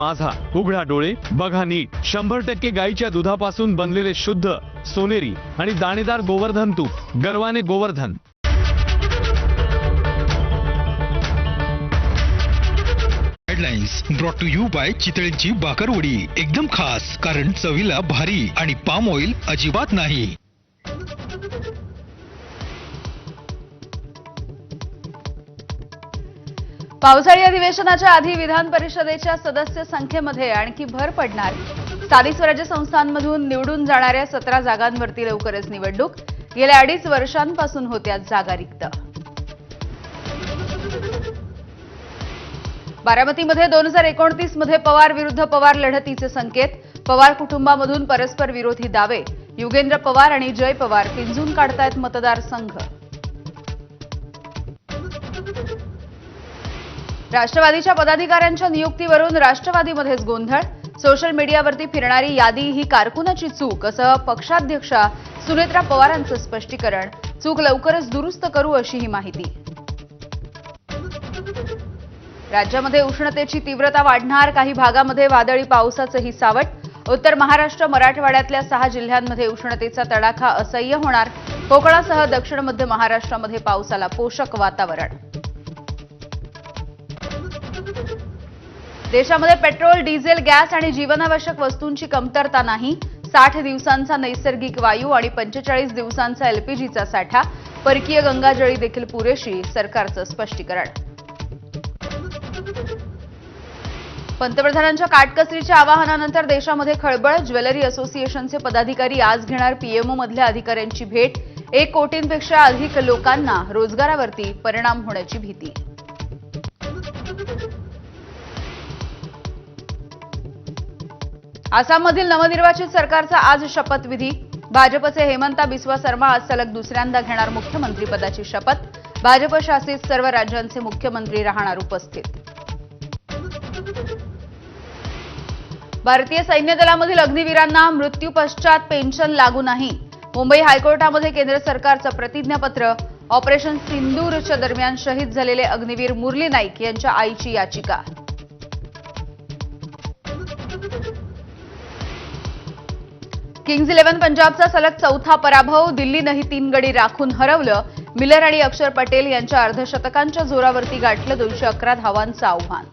माझा उघडा डोळे बघा नीट 100% गाईच्या दुधापासून बनलेले शुद्ध सोनेरी आणि दाणेदार गोवर्धन तूप गर्वाने Govardhan. Headlines brought to you by चितळेंची बाकरवडी, एकदम खास कारण चवीला भारी आणि पाम ऑइल अजिबात नाही। पावसाळी अधिवेशनाच्या आधी विधान परिषदेच्या सदस्य संख्येमध्ये आणखी भर पडणार। स्थानिक स्वराज्य संस्थांमधून निवडून जाणाऱ्या 17 जागांवरती लवकरच निवडणूक। गेल्या 2.5 वर्षांपासून होत्या जागा रिक्त। बारामतीमध्ये 2029 मध्ये पवार विरुद्ध पवार लढतीचे संकेत। पवार कुटुंबामधून परस्पर विरोधी दावे। युगेंद्र पवार आणि जय पवार पिंजून काढतायत मतदारसंघ। राष्ट्रवादीच्या पदाधिकाऱ्यांच्या नियुक्तीवरून राष्ट्रवादीमध्येच गोंधळ। सोशल मीडियावरती फिरणारी यादी ही कारकुनाची चूक असं पक्षाध्यक्षा सुनेत्रा पवारांचं स्पष्टीकरण। चूक लवकरच दुरुस्त करू अशी ही माहिती। राज्यामध्ये उष्णतेची तीव्रता वाढणार। काही भागामध्ये वादळी पावसाचंही सावट। उत्तर महाराष्ट्र मराठवाड्यातल्या 6 जिल्ह्यांमध्ये उष्णतेचा तडाखा असह्य होणार। कोकणासह दक्षिण मध्य महाराष्ट्रामध्ये पावसाला पोषक वातावरण। देशामध्ये पेट्रोल, डिझेल, गॅस आणि जीवनावश्यक वस्तूंची कमतरता नाही। 60 दिवसांचा नैसर्गिक वायू आणि 45 दिवसांचा एलपीजीचा साठा। परकीय गंगाजळी देखील पुरेशी, सरकारचं स्पष्टीकरण। पंतप्रधानांच्या काटकसरीच्या आवाहनानंतर देशामध्ये खळबळ। ज्वेलरी असोसिएशनचे पदाधिकारी आज घेणार पीएमओ मधल्या अधिकाऱ्यांची भेट। 1 कोटींपेक्षा अधिक लोकांना रोजगारावरती परिणाम होण्याची भीती। आसाममधील नवनिर्वाचित सरकारचा आज शपथविधी। भाजपचे हेमंता बिस्वा शर्मा आज सलग दुसऱ्यांदा घेणार मुख्यमंत्रीपदाची शपथ। भाजप शासित सर्व राज्यांचे मुख्यमंत्री राहणार उपस्थित। भारतीय सैन्य दलामधील अग्निवीरांना मृत्यू पश्चात पेन्शन लागू नाही। मुंबई हायकोर्टामध्ये केंद्र सरकारचं प्रतिज्ञापत्र। ऑपरेशन सिंदूरच्या दरम्यान शहीद झालेले अग्निवीर मुरली नाईक यांच्या आईची याचिका। किंग्ज 11 पंजाबचा सलग 4था पराभव। दिल्लीनंही 3 गडी राखून हरवलं। मिलर आणि अक्षर पटेल यांच्या अर्धशतकांच्या जोरावरती गाठलं 211 धावांचं आव्हान।